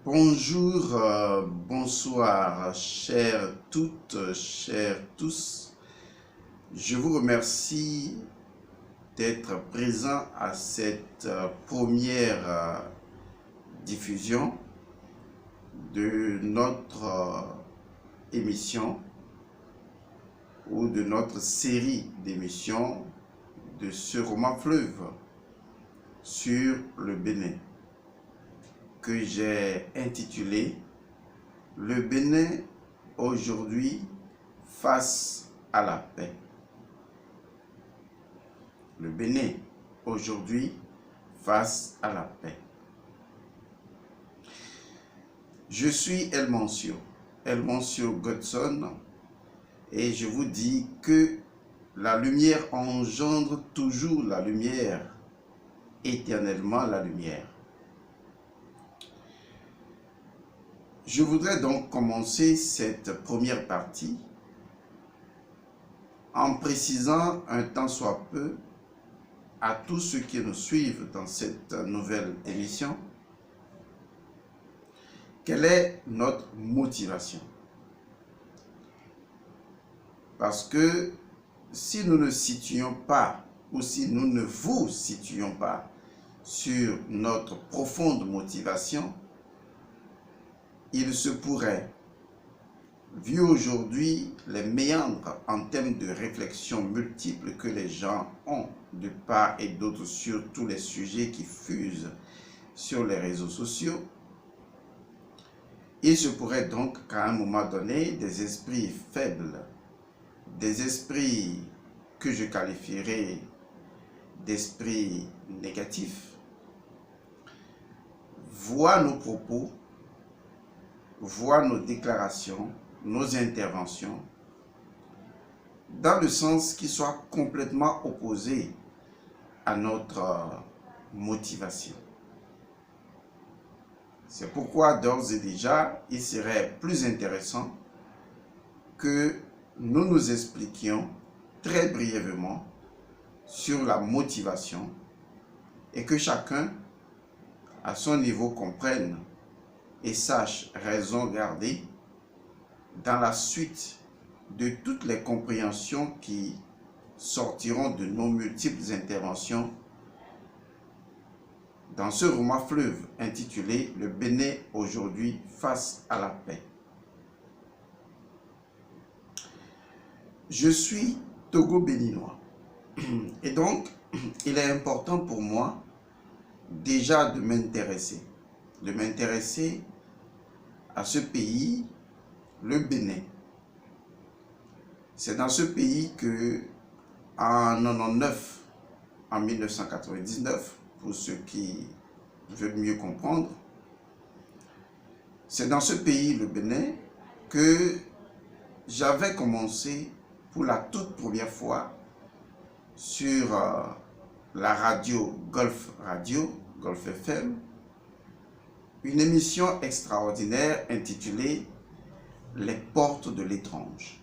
Bonjour, bonsoir, chères toutes, chers tous. Je vous remercie d'être présents à cette première diffusion de notre émission ou de notre série d'émissions de ce roman fleuve sur le Bénin, que j'ai intitulé « Le Bénin aujourd'hui face à la paix ». Le Bénin aujourd'hui face à la paix. Je suis El Mancio Godson, et je vous dis que la lumière engendre toujours la lumière, éternellement la lumière. Je voudrais donc commencer cette première partie en précisant un tant soit peu à tous ceux qui nous suivent dans cette nouvelle émission quelle est notre motivation. Parce que si nous ne situions pas ou si nous ne vous situions pas sur notre profonde motivation, il se pourrait, vu aujourd'hui les méandres en termes de réflexion multiples que les gens ont de part et d'autre sur tous les sujets qui fusent sur les réseaux sociaux, il se pourrait donc qu'à un moment donné, des esprits faibles, des esprits que je qualifierais d'esprits négatifs, voient nos propos, voient nos déclarations, nos interventions, dans le sens qui soit complètement opposé à notre motivation. C'est pourquoi d'ores et déjà, il serait plus intéressant que nous nous expliquions très brièvement sur la motivation et que chacun, à son niveau, comprenne et sache raison garder dans la suite de toutes les compréhensions qui sortiront de nos multiples interventions dans ce roman fleuve intitulé « Le Bénin aujourd'hui face à la paix ». Je suis Togo-Béninois et donc il est important pour moi déjà de m'intéresser à ce pays, le Bénin. C'est dans ce pays que en 1999, pour ceux qui veulent mieux comprendre, c'est dans ce pays, le Bénin, que j'avais commencé pour la toute première fois sur la radio Golf FM, une émission extraordinaire intitulée « Les portes de l'étrange ».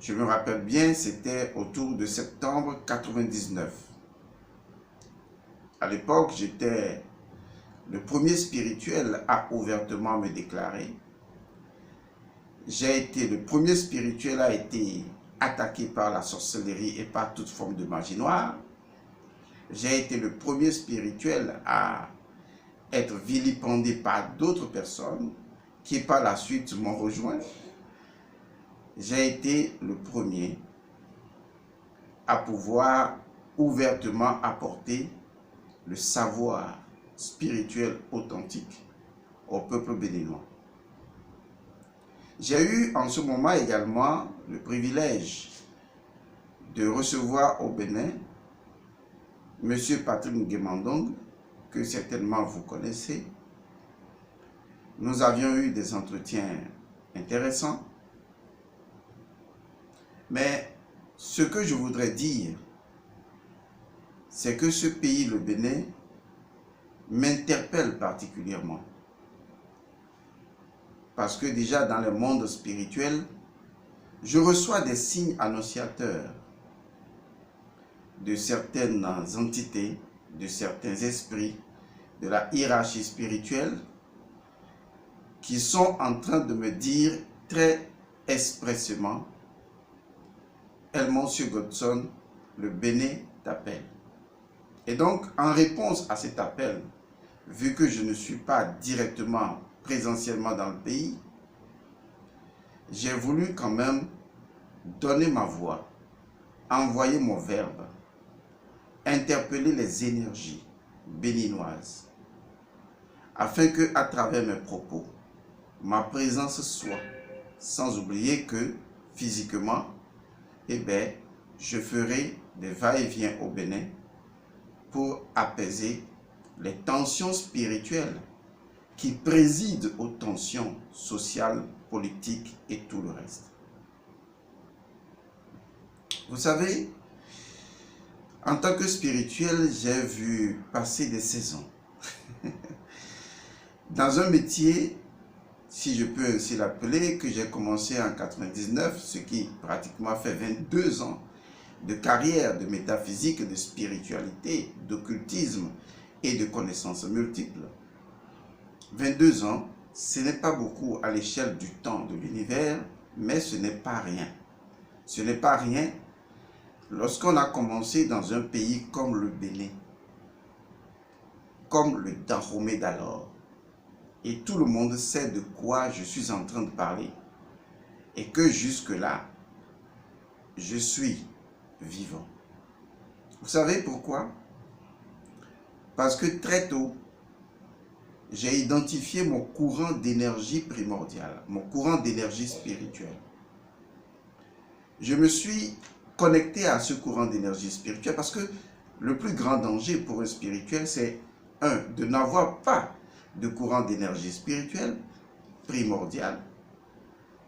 Je me rappelle bien, c'était autour de septembre 1999. À l'époque, j'étais le premier spirituel à ouvertement me déclarer. J'ai été le premier spirituel à être attaqué par la sorcellerie et par toute forme de magie noire. J'ai été le premier spirituel à être vilipendé par d'autres personnes qui par la suite m'ont rejoint. J'ai été le premier à pouvoir ouvertement apporter le savoir spirituel authentique au peuple béninois. J'ai eu en ce moment également le privilège de recevoir au Bénin M. Patrick Nguemandong, que certainement vous connaissez. Nous avions eu des entretiens intéressants. Mais ce que je voudrais dire, c'est que ce pays, le Bénin, m'interpelle particulièrement. Parce que déjà dans le monde spirituel, je reçois des signes annonciateurs de certaines entités, de certains esprits, de la hiérarchie spirituelle qui sont en train de me dire très expressément: Monsieur Godson, le Bénin t'appelle. Et donc, en réponse à cet appel, vu que je ne suis pas directement présentiellement dans le pays, j'ai voulu quand même donner ma voix, envoyer mon verbe, interpeller les énergies béninoises, afin que, à travers mes propos, ma présence soit, sans oublier que physiquement, je ferai des va-et-vient au Bénin pour apaiser les tensions spirituelles qui président aux tensions sociales, politiques et tout le reste. Vous savez, en tant que spirituel, j'ai vu passer des saisons. Dans un métier, si je peux ainsi l'appeler, que j'ai commencé en 99, ce qui pratiquement fait 22 ans de carrière de métaphysique, de spiritualité, d'occultisme et de connaissances multiples. 22 ans, ce n'est pas beaucoup à l'échelle du temps de l'univers, mais ce n'est pas rien. Ce n'est pas rien lorsqu'on a commencé dans un pays comme le Bénin, comme le Dahomey d'alors. Et tout le monde sait de quoi je suis en train de parler. Et que jusque-là, je suis vivant. Vous savez pourquoi? Parce que très tôt, j'ai identifié mon courant d'énergie primordiale, mon courant d'énergie spirituelle. Je me suis connecté à ce courant d'énergie spirituelle parce que le plus grand danger pour un spirituel, c'est de n'avoir pas de courant d'énergie spirituelle primordial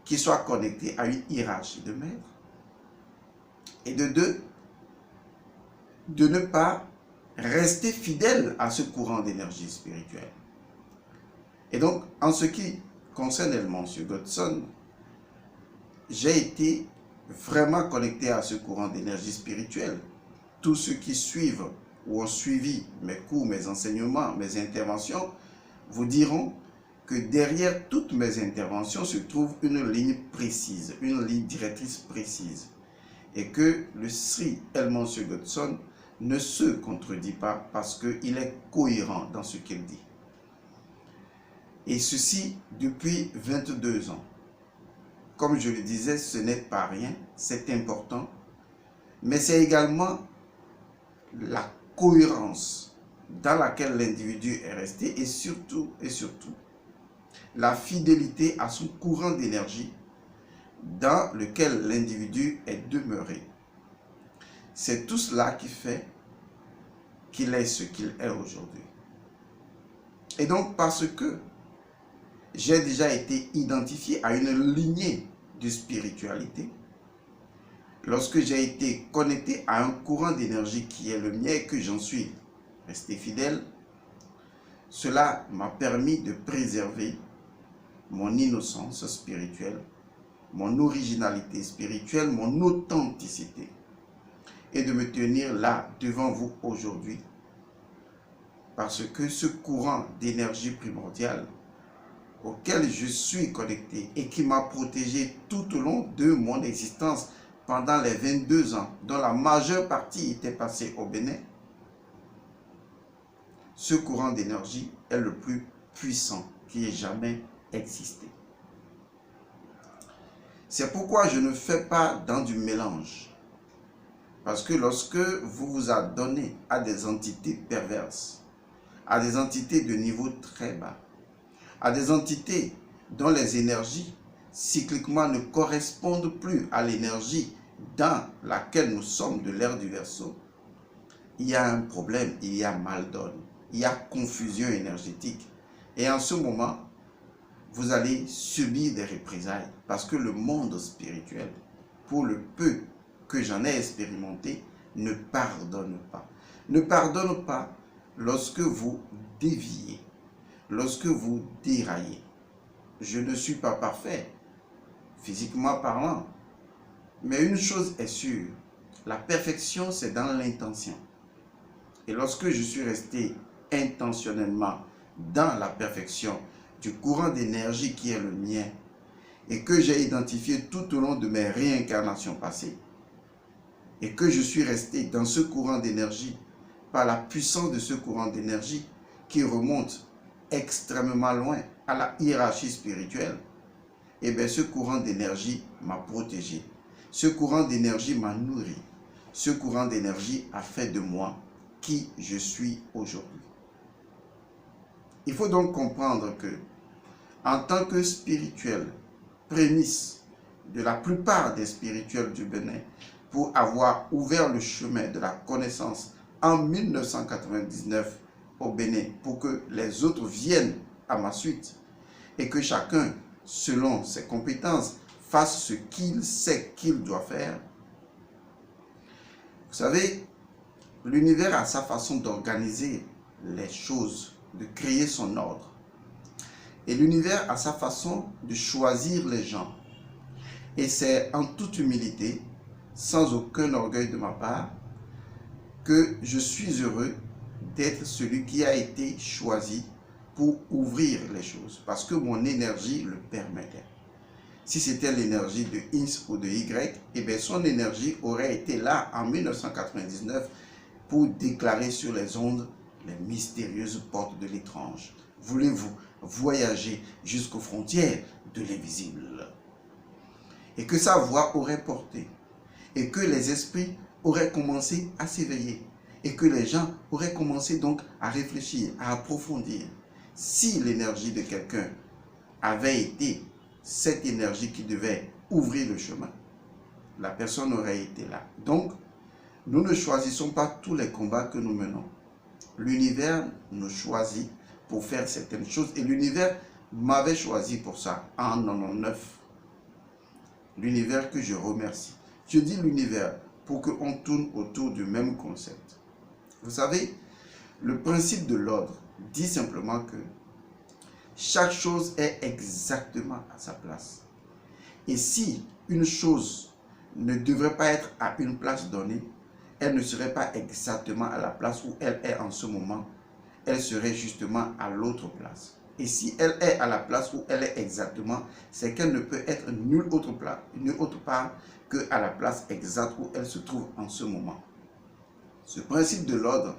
qui soit connecté à une hiérarchie de maîtres, et de deux, de ne pas rester fidèle à ce courant d'énergie spirituelle. Et donc, en ce qui concerne Monsieur Godson, j'ai été vraiment connecté à ce courant d'énergie spirituelle. Tous ceux qui suivent ou ont suivi mes cours, mes enseignements, mes interventions, vous diront que derrière toutes mes interventions se trouve une ligne précise, une ligne directrice précise. Et que le Sri Monsieur Godson ne se contredit pas parce qu'il est cohérent dans ce qu'il dit. Et ceci depuis 22 ans. Comme je le disais, ce n'est pas rien, c'est important, mais c'est également la cohérence dans laquelle l'individu est resté et surtout, la fidélité à son courant d'énergie dans lequel l'individu est demeuré. C'est tout cela qui fait qu'il est ce qu'il est aujourd'hui. Et donc, parce que j'ai déjà été identifié à une lignée de spiritualité, lorsque j'ai été connecté à un courant d'énergie qui est le mien et que j'en suis resté fidèle, cela m'a permis de préserver mon innocence spirituelle, mon originalité spirituelle, mon authenticité, et de me tenir là devant vous aujourd'hui, parce que ce courant d'énergie primordiale auquel je suis connecté et qui m'a protégé tout au long de mon existence pendant les 22 ans, dont la majeure partie était passée au Bénin, ce courant d'énergie est le plus puissant qui ait jamais existé. C'est pourquoi je ne fais pas dans du mélange. Parce que lorsque vous vous adonnez à des entités perverses, à des entités de niveau très bas, à des entités dont les énergies cycliquement ne correspondent plus à l'énergie dans laquelle nous sommes de l'ère du Verseau, il y a un problème, il y a mal donne, il y a confusion énergétique. Et en ce moment, vous allez subir des représailles parce que le monde spirituel, pour le peu que j'en ai expérimenté, ne pardonne pas. Ne pardonne pas lorsque vous déviez, lorsque vous déraillez. Je ne suis pas parfait, physiquement parlant. Mais une chose est sûre, la perfection c'est dans l'intention. Et lorsque je suis resté intentionnellement dans la perfection du courant d'énergie qui est le mien et que j'ai identifié tout au long de mes réincarnations passées et que je suis resté dans ce courant d'énergie par la puissance de ce courant d'énergie qui remonte extrêmement loin à la hiérarchie spirituelle, et bien ce courant d'énergie m'a protégé. Ce courant d'énergie m'a nourri. Ce courant d'énergie a fait de moi qui je suis aujourd'hui. Il faut donc comprendre que, en tant que spirituel, prémisse de la plupart des spirituels du Bénin, pour avoir ouvert le chemin de la connaissance en 1999 au Bénin, pour que les autres viennent à ma suite et que chacun, selon ses compétences, fasse ce qu'il sait qu'il doit faire. Vous savez, l'univers a sa façon d'organiser les choses, de créer son ordre. Et l'univers a sa façon de choisir les gens. Et c'est en toute humilité, sans aucun orgueil de ma part, que je suis heureux d'être celui qui a été choisi pour ouvrir les choses. Parce que mon énergie le permettait. Si c'était l'énergie de X ou de Y, eh bien son énergie aurait été là en 1999 pour déclarer sur les ondes les mystérieuses portes de l'étrange. Voulez-vous voyager jusqu'aux frontières de l'invisible? Et que sa voix aurait porté, et que les esprits auraient commencé à s'éveiller, et que les gens auraient commencé donc à réfléchir, à approfondir. Si l'énergie de quelqu'un avait été cette énergie qui devait ouvrir le chemin, la personne aurait été là. Donc, nous ne choisissons pas tous les combats que nous menons. L'univers nous choisit pour faire certaines choses et l'univers m'avait choisi pour ça en 99. L'univers que je remercie. Je dis l'univers pour qu'on tourne autour du même concept. Vous savez, le principe de l'ordre dit simplement que chaque chose est exactement à sa place. Et si une chose ne devrait pas être à une place donnée, elle ne serait pas exactement à la place où elle est en ce moment, elle serait justement à l'autre place. Et si elle est à la place où elle est exactement, c'est qu'elle ne peut être nulle autre part qu'à la place exacte où elle se trouve en ce moment. Ce principe de l'ordre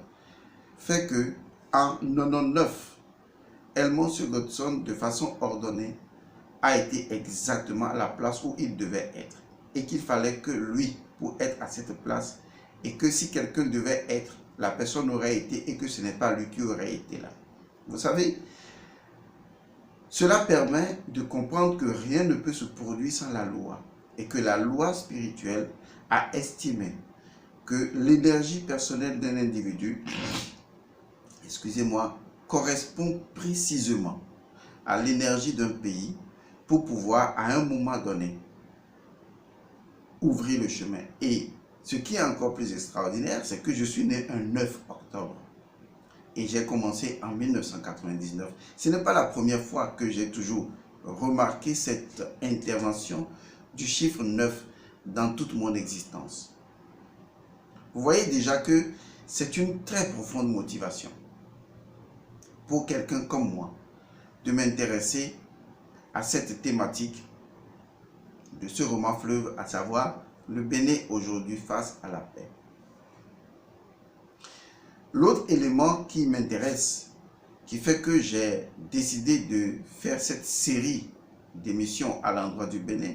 fait que en 99, Edmond Godson, de façon ordonnée, a été exactement à la place où il devait être. Et qu'il fallait que lui, pour être à cette place, et que si quelqu'un devait être, la personne aurait été, et que ce n'est pas lui qui aurait été là. Vous savez, cela permet de comprendre que rien ne peut se produire sans la loi. Et que la loi spirituelle a estimé que l'énergie personnelle d'un individu, excusez-moi, correspond précisément à l'énergie d'un pays pour pouvoir, à un moment donné, ouvrir le chemin. Et ce qui est encore plus extraordinaire, c'est que je suis né un 9 octobre. Et j'ai commencé en 1999. Ce n'est pas la première fois que j'ai toujours remarqué cette intervention du chiffre 9 dans toute mon existence. Vous voyez déjà que c'est une très profonde motivation pour quelqu'un comme moi de m'intéresser à cette thématique de ce roman fleuve, à savoir le Bénin aujourd'hui face à la paix. L'autre élément qui m'intéresse, qui fait que j'ai décidé de faire cette série d'émissions à l'endroit du Bénin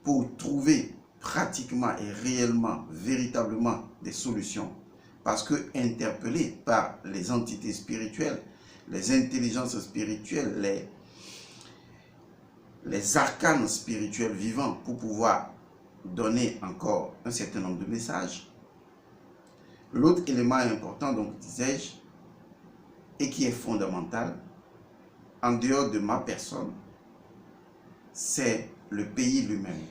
pour trouver pratiquement et réellement, véritablement des solutions, parce que interpellé par les entités spirituelles, les intelligences spirituelles, les arcanes spirituels vivants pour pouvoir donner encore un certain nombre de messages. L'autre élément important, donc disais-je, et qui est fondamental, en dehors de ma personne, c'est le pays lui-même.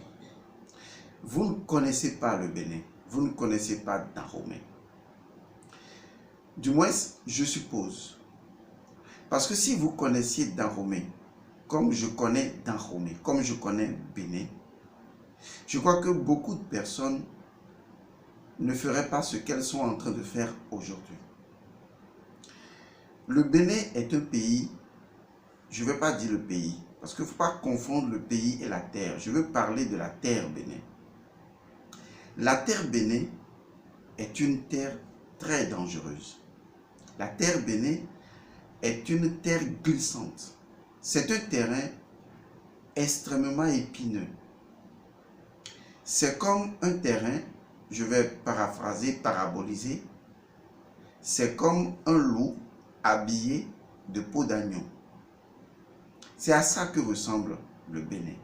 Vous ne connaissez pas le Bénin, vous ne connaissez pas Dahomey. Du moins, je suppose. Parce que si vous connaissiez Dahomey, comme je connais Dahomey, comme je connais Bénin, je crois que beaucoup de personnes ne feraient pas ce qu'elles sont en train de faire aujourd'hui. le Bénin est un pays, je ne vais pas dire le pays, parce qu'il ne faut pas confondre le pays et la terre. Je veux parler de la terre Bénin. La terre Bénin est une terre très dangereuse. La terre Bénin est une terre glissante. C'est un terrain extrêmement épineux. C'est comme un terrain, je vais paraphraser, paraboliser, c'est comme un loup habillé de peau d'agneau. C'est à ça que ressemble le Bénin.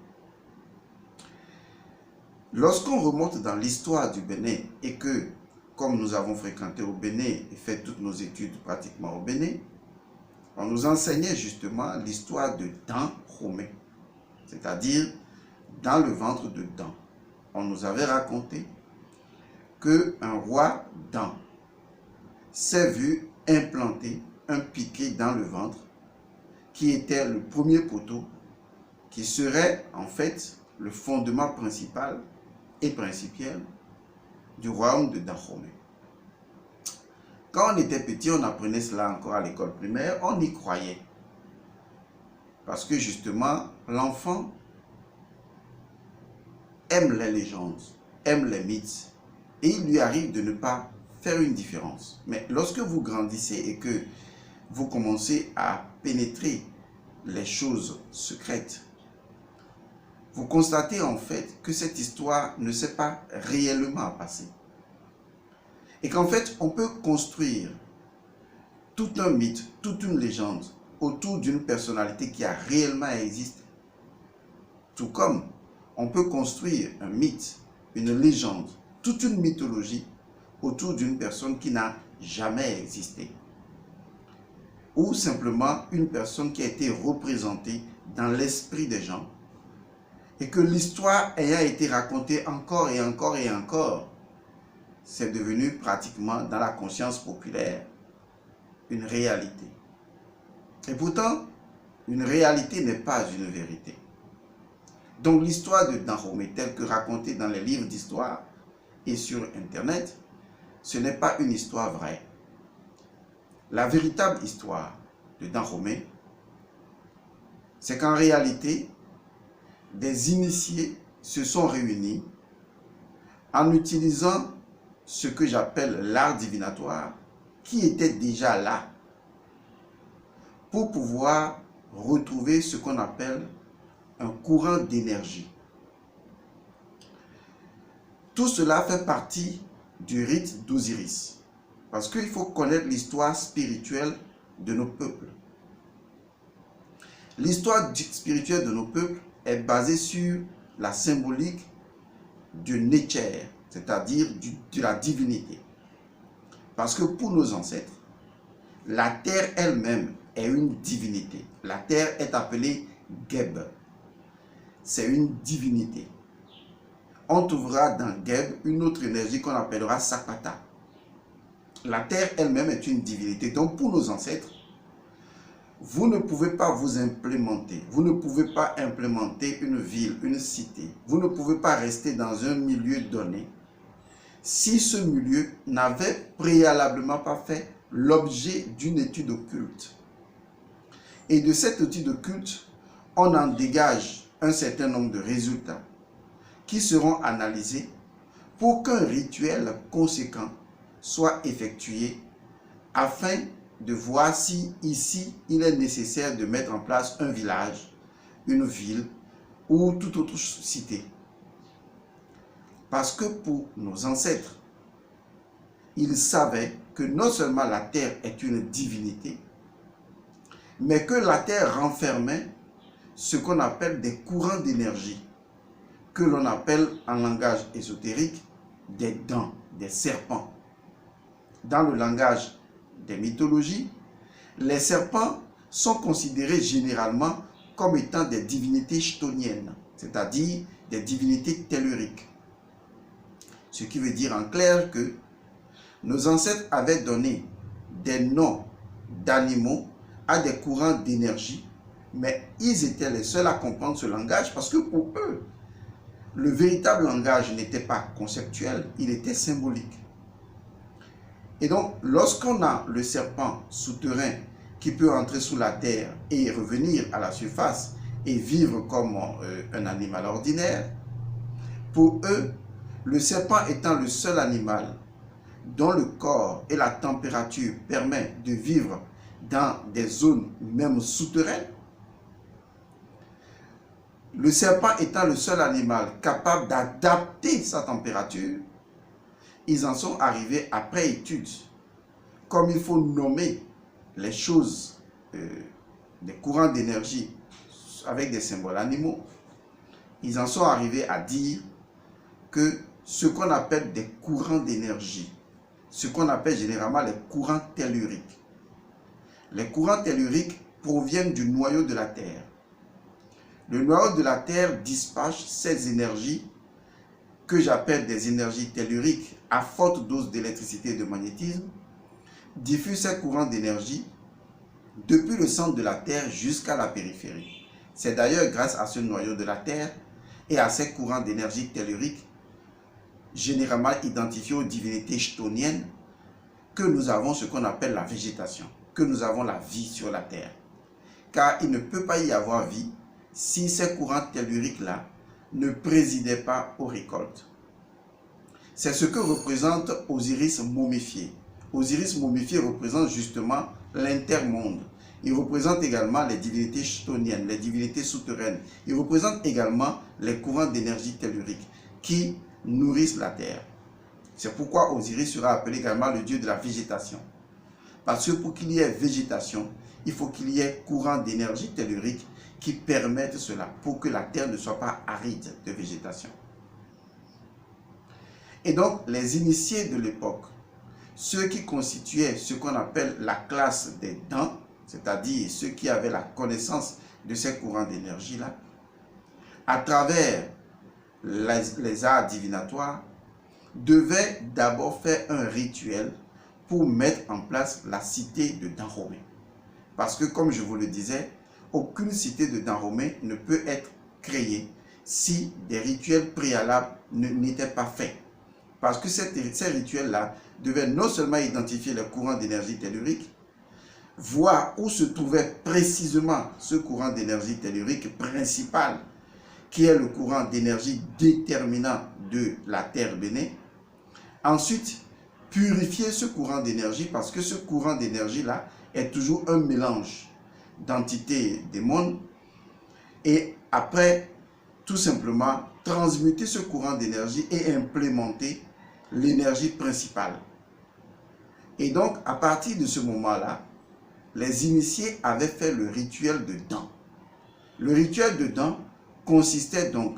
Lorsqu'on remonte dans l'histoire du Bénin et que, comme nous avons fréquenté au Bénin et fait toutes nos études pratiquement au Bénin, on nous enseignait justement l'histoire de Dahomey, c'est-à-dire dans le ventre de Dan. On nous avait raconté qu'un roi Dan s'est vu implanter un piquet dans le ventre qui était le premier poteau, qui serait en fait le fondement principal et principiel du royaume de Dahomey. Quand on était petit, on apprenait cela encore à l'école primaire, on y croyait. Parce que justement, l'enfant aime les légendes, aime les mythes, et il lui arrive de ne pas faire une différence. Mais lorsque vous grandissez et que vous commencez à pénétrer les choses secrètes, vous constatez en fait que cette histoire ne s'est pas réellement passée. Et qu'en fait, on peut construire tout un mythe, toute une légende autour d'une personnalité qui a réellement existé. Tout comme on peut construire un mythe, une légende, toute une mythologie autour d'une personne qui n'a jamais existé. Ou simplement une personne qui a été représentée dans l'esprit des gens et que l'histoire ayant été racontée encore et encore et encore, c'est devenu pratiquement dans la conscience populaire une réalité. Et pourtant, une réalité n'est pas une vérité. Donc l'histoire de Dahomey, telle que racontée dans les livres d'histoire et sur Internet, ce n'est pas une histoire vraie. La véritable histoire de Dahomey, c'est qu'en réalité, des initiés se sont réunis en utilisant ce que j'appelle l'art divinatoire, qui était déjà là, pour pouvoir retrouver ce qu'on appelle un courant d'énergie. Tout cela fait partie du rite d'Osiris, parce qu'il faut connaître l'histoire spirituelle de nos peuples. L'histoire spirituelle de nos peuples est basée sur la symbolique du Netcher, c'est-à-dire de la divinité. Parce que pour nos ancêtres, la terre elle-même est une divinité. La terre est appelée Geb. C'est une divinité. On trouvera dans Geb une autre énergie qu'on appellera Sapata. La terre elle-même est une divinité. Donc pour nos ancêtres, vous ne pouvez pas vous implémenter. Vous ne pouvez pas implémenter une ville, une cité. Vous ne pouvez pas rester dans un milieu donné si ce milieu n'avait préalablement pas fait l'objet d'une étude occulte. Et de cette étude occulte, on en dégage un certain nombre de résultats qui seront analysés pour qu'un rituel conséquent soit effectué afin de voir si ici il est nécessaire de mettre en place un village, une ville ou toute autre cité. Parce que pour nos ancêtres, ils savaient que non seulement la terre est une divinité, mais que la terre renfermait ce qu'on appelle des courants d'énergie, que l'on appelle en langage ésotérique des dents, des serpents. Dans le langage des mythologies, les serpents sont considérés généralement comme étant des divinités chtoniennes, c'est-à-dire des divinités telluriques. Ce qui veut dire en clair que nos ancêtres avaient donné des noms d'animaux à des courants d'énergie, mais ils étaient les seuls à comprendre ce langage parce que pour eux, le véritable langage n'était pas conceptuel, il était symbolique. Et donc, lorsqu'on a le serpent souterrain qui peut entrer sous la terre et revenir à la surface et vivre comme un animal ordinaire. Pour eux, le serpent étant le seul animal dont le corps et la température permettent de vivre dans des zones même souterraines, le serpent étant le seul animal capable d'adapter sa température, ils en sont arrivés après étude, comme il faut nommer les choses, des courants d'énergie avec des symboles animaux, ils en sont arrivés à dire que ce qu'on appelle des courants d'énergie, ce qu'on appelle généralement les courants telluriques. Les courants telluriques proviennent du noyau de la Terre. Le noyau de la Terre dispatche ces énergies que j'appelle des énergies telluriques à forte dose d'électricité et de magnétisme, diffuse ces courants d'énergie depuis le centre de la Terre jusqu'à la périphérie. C'est d'ailleurs grâce à ce noyau de la Terre et à ces courants d'énergie telluriques, généralement identifiés aux divinités chtoniennes, que nous avons ce qu'on appelle la végétation, que nous avons la vie sur la Terre. Car il ne peut pas y avoir vie si ces courants telluriques-là ne présidaient pas aux récoltes. C'est ce que représente Osiris momifié. Osiris momifié représente justement l'intermonde. Il représente également les divinités chtoniennes, les divinités souterraines. Il représente également les courants d'énergie tellurique qui nourrissent la terre. C'est pourquoi Osiris sera appelé également le dieu de la végétation. Parce que pour qu'il y ait végétation, il faut qu'il y ait courant d'énergie tellurique qui permettent cela, pour que la terre ne soit pas aride de végétation. Et donc, les initiés de l'époque, ceux qui constituaient ce qu'on appelle la classe des dents, c'est-à-dire ceux qui avaient la connaissance de ces courants d'énergie-là, à travers les arts divinatoires, devaient d'abord faire un rituel pour mettre en place la cité de Dahomey. Parce que, comme je vous le disais, aucune cité de Dahomey ne peut être créée si des rituels préalables n'étaient pas faits. Parce que ces rituels-là devaient non seulement identifier les courants d'énergie tellurique, voir où se trouvait précisément ce courant d'énergie tellurique principal, qui est le courant d'énergie déterminant de la Terre bénie. Ensuite, purifier ce courant d'énergie, parce que ce courant d'énergie-là est toujours un mélange d'entités démons. Et après, tout simplement, transmuter ce courant d'énergie et implémenter l'énergie principale. Et donc, à partir de ce moment-là, les initiés avaient fait le rituel de dents. Le rituel de dents consistait donc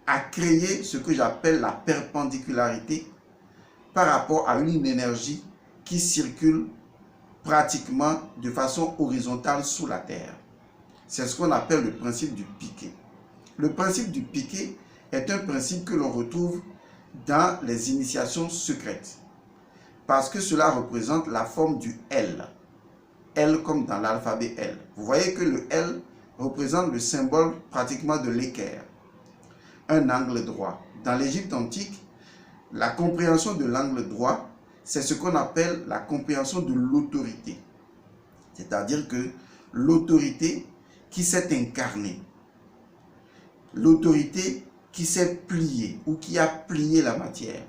à créer ce que j'appelle la perpendicularité par rapport à une énergie qui circule pratiquement de façon horizontale sous la terre. C'est ce qu'on appelle le principe du piqué. Le principe du piqué est un principe que l'on retrouve dans les initiations secrètes, parce que cela représente la forme du L. L comme dans l'alphabet L. Vous voyez que le L représente le symbole pratiquement de l'équerre, un angle droit. Dans l'Égypte antique, la compréhension de l'angle droit, c'est ce qu'on appelle la compréhension de l'autorité. C'est-à-dire que l'autorité qui s'est incarnée, l'autorité qui s'est pliée ou qui a plié la matière.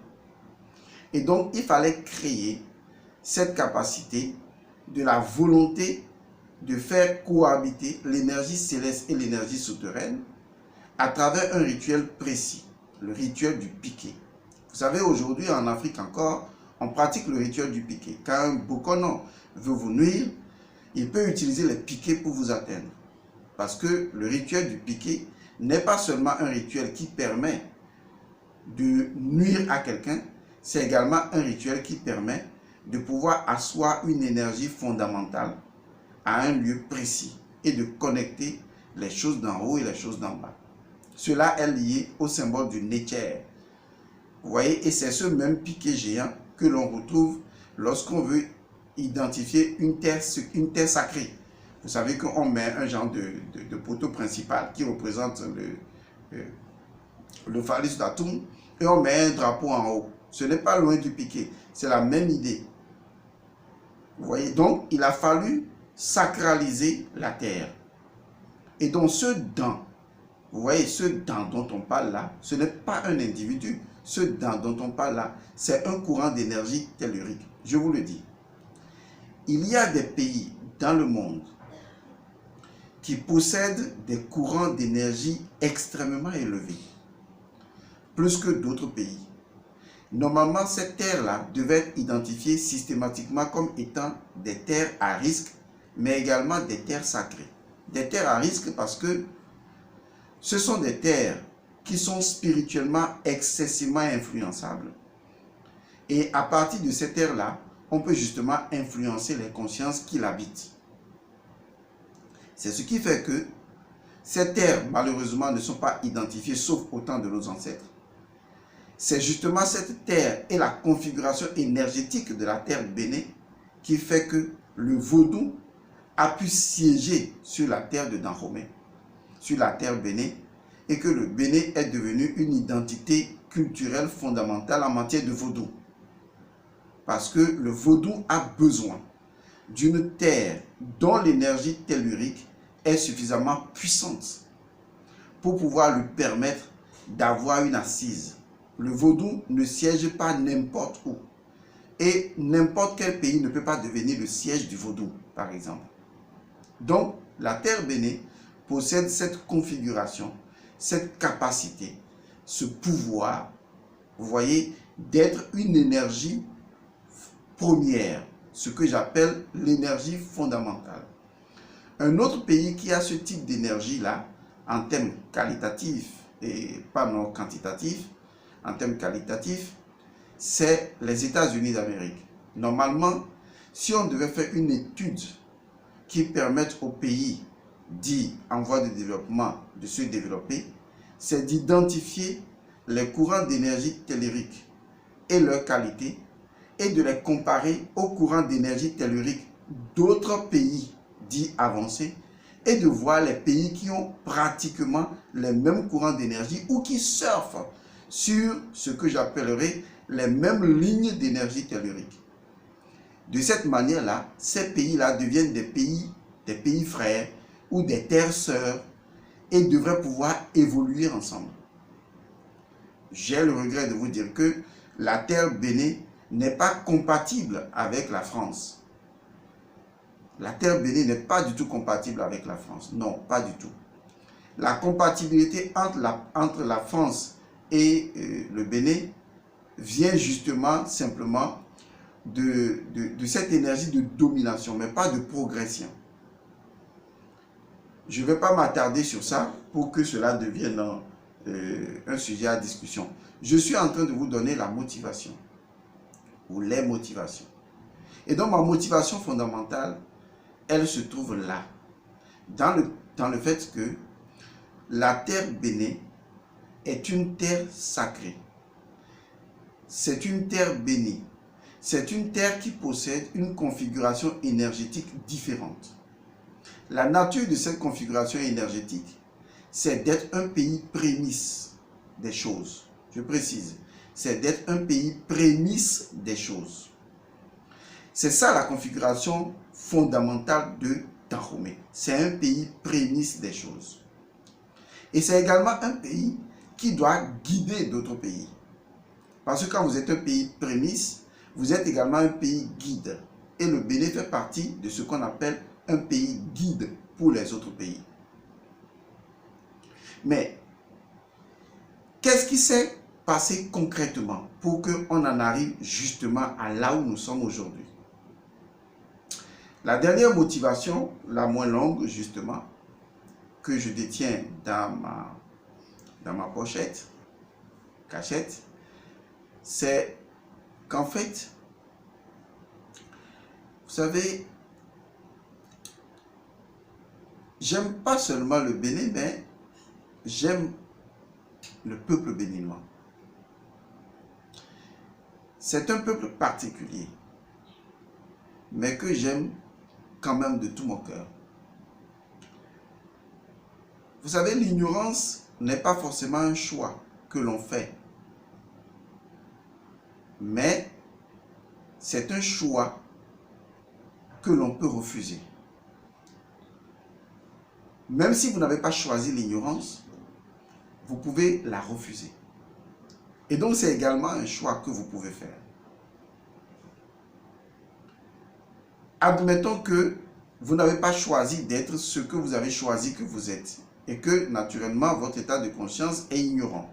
Et donc, il fallait créer cette capacité de la volonté de faire cohabiter l'énergie céleste et l'énergie souterraine à travers un rituel précis, le rituel du piqué. Vous savez, aujourd'hui en Afrique encore, on pratique le rituel du piqué. Quand un Bokono veut vous nuire, il peut utiliser les piquets pour vous atteindre. Parce que le rituel du piqué n'est pas seulement un rituel qui permet de nuire à quelqu'un, c'est également un rituel qui permet de pouvoir asseoir une énergie fondamentale à un lieu précis et de connecter les choses d'en haut et les choses d'en bas. Cela est lié au symbole du Nether. Vous voyez, et c'est ce même piquet géant que l'on retrouve lorsqu'on veut identifier une terre sacrée. Vous savez qu'on met un genre de poteau principal qui représente le phallus d'Atum et on met un drapeau en haut. Ce n'est pas loin du piquet, c'est la même idée. Vous voyez, donc il a fallu sacraliser la terre. Et donc ce dent, vous voyez, ce dent dont on parle là, ce n'est pas un individu. Ce dent dont on parle là, c'est un courant d'énergie tellurique. Je vous le dis. Il y a des pays dans le monde qui possèdent des courants d'énergie extrêmement élevés, plus que d'autres pays. Normalement, ces terres-là devaient être identifiées systématiquement comme étant des terres à risque, mais également des terres sacrées. Des terres à risque parce que ce sont des terres qui sont spirituellement excessivement influençables. Et à partir de ces terres-là, on peut justement influencer les consciences qui l'habitent. C'est ce qui fait que ces terres, malheureusement, ne sont pas identifiées, sauf au temps de nos ancêtres. C'est justement cette terre et la configuration énergétique de la terre Béné qui fait que le vaudou a pu siéger sur la terre de Dahomey, sur la terre Béné, et que le Béné est devenu une identité culturelle fondamentale en matière de vaudou. Parce que le vaudou a besoin d'une terre dont l'énergie tellurique est suffisamment puissante pour pouvoir lui permettre d'avoir une assise. Le vaudou ne siège pas n'importe où. Et n'importe quel pays ne peut pas devenir le siège du vaudou, par exemple. Donc, la terre Béné possède cette configuration, cette capacité, ce pouvoir, vous voyez, d'être une énergie première, ce que j'appelle l'énergie fondamentale. Un autre pays qui a ce type d'énergie-là, en termes qualitatifs et pas non quantitatifs, en termes qualitatifs, c'est les États-Unis d'Amérique. Normalement, si on devait faire une étude qui permette aux pays dits en voie de développement de se développer, c'est d'identifier les courants d'énergie tellurique et leur qualité et de les comparer aux courants d'énergie tellurique d'autres pays dits avancés et de voir les pays qui ont pratiquement les mêmes courants d'énergie ou qui surfent sur ce que j'appellerais les mêmes lignes d'énergie tellurique. De cette manière-là, ces pays-là deviennent des pays frères ou des terres sœurs et devraient pouvoir évoluer ensemble. J'ai le regret de vous dire que la terre Béné n'est pas compatible avec la France. La terre Béné n'est pas du tout compatible avec la France. Non, pas du tout. La compatibilité entre la France et le Bénin vient justement simplement de cette énergie de domination, mais pas de progression. Je ne vais pas m'attarder sur ça pour que cela devienne un sujet à discussion. Je suis en train de vous donner la motivation ou les motivations. Et donc ma motivation fondamentale, elle se trouve là, dans le fait que la terre Béné est une terre sacrée. C'est une terre bénie. C'est une terre qui possède une configuration énergétique différente. La nature de cette configuration énergétique, c'est d'être un pays prémisse des choses. Je précise, c'est d'être un pays prémisse des choses. C'est ça la configuration fondamentale de Dahomey. C'est un pays prémisse des choses. Et c'est également un pays qui doit guider d'autres pays. Parce que quand vous êtes un pays prémisse, vous êtes également un pays guide. Et le Bénin fait partie de ce qu'on appelle un pays guide pour les autres pays. Mais, qu'est-ce qui s'est passé concrètement pour qu'on en arrive justement à là où nous sommes aujourd'hui? La dernière motivation, la moins longue justement, que je détiens dans ma pochette, cachette, c'est qu'en fait, vous savez, j'aime pas seulement le Bénin, mais j'aime le peuple béninois. C'est un peuple particulier, mais que j'aime quand même de tout mon cœur. Vous savez, l'ignorance n'est pas forcément un choix que l'on fait, mais c'est un choix que l'on peut refuser. Même si vous n'avez pas choisi l'ignorance, vous pouvez la refuser. Et donc, c'est également un choix que vous pouvez faire. Admettons que vous n'avez pas choisi d'être ce que vous avez choisi que vous êtes et que, naturellement, votre état de conscience est ignorant.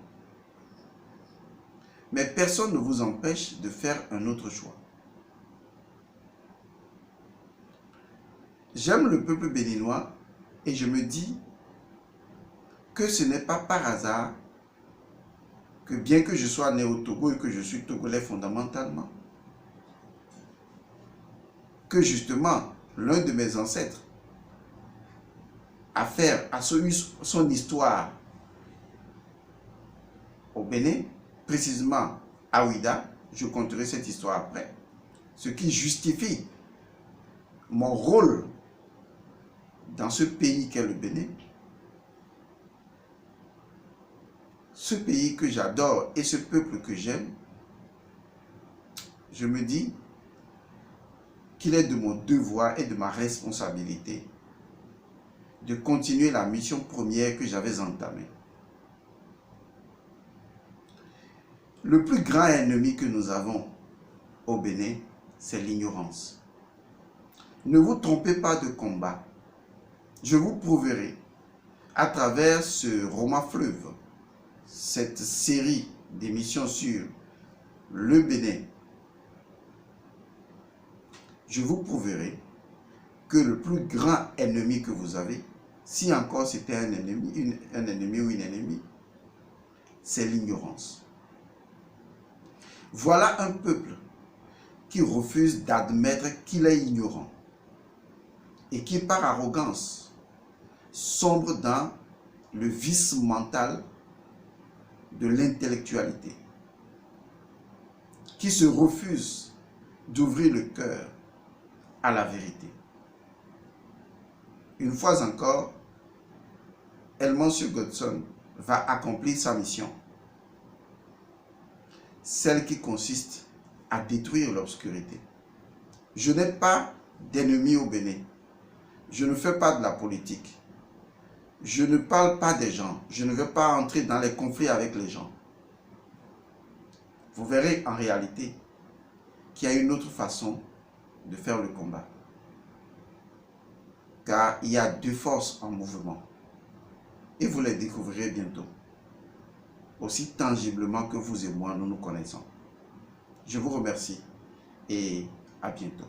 Mais personne ne vous empêche de faire un autre choix. J'aime le peuple béninois et je me dis que ce n'est pas par hasard que bien que je sois né au Togo et que je suis togolais fondamentalement, que justement l'un de mes ancêtres a son histoire au Bénin, précisément à Ouida. Je conterai cette histoire après. Ce qui justifie mon rôle dans ce pays qu'est le Bénin. Ce pays que j'adore et ce peuple que j'aime, je me dis qu'il est de mon devoir et de ma responsabilité de continuer la mission première que j'avais entamée. Le plus grand ennemi que nous avons au Bénin, c'est l'ignorance. Ne vous trompez pas de combat. Je vous prouverai à travers ce roman fleuve, cette série d'émissions sur le Bénin, je vous prouverai que le plus grand ennemi que vous avez, si encore c'était un ennemi ou une ennemie, c'est l'ignorance. Voilà un peuple qui refuse d'admettre qu'il est ignorant et qui, par arrogance, sombre dans le vice mental de l'intellectualité, qui se refuse d'ouvrir le cœur à la vérité. Une fois encore, Elmancio Godson va accomplir sa mission, celle qui consiste à détruire l'obscurité. Je n'ai pas d'ennemis au Bénin. Je ne fais pas de la politique. Je ne parle pas des gens. Je ne vais pas entrer dans les conflits avec les gens. Vous verrez en réalité qu'il y a une autre façon de faire le combat. Car il y a deux forces en mouvement. Et vous les découvrirez bientôt. Aussi tangiblement que vous et moi, nous nous connaissons. Je vous remercie et à bientôt.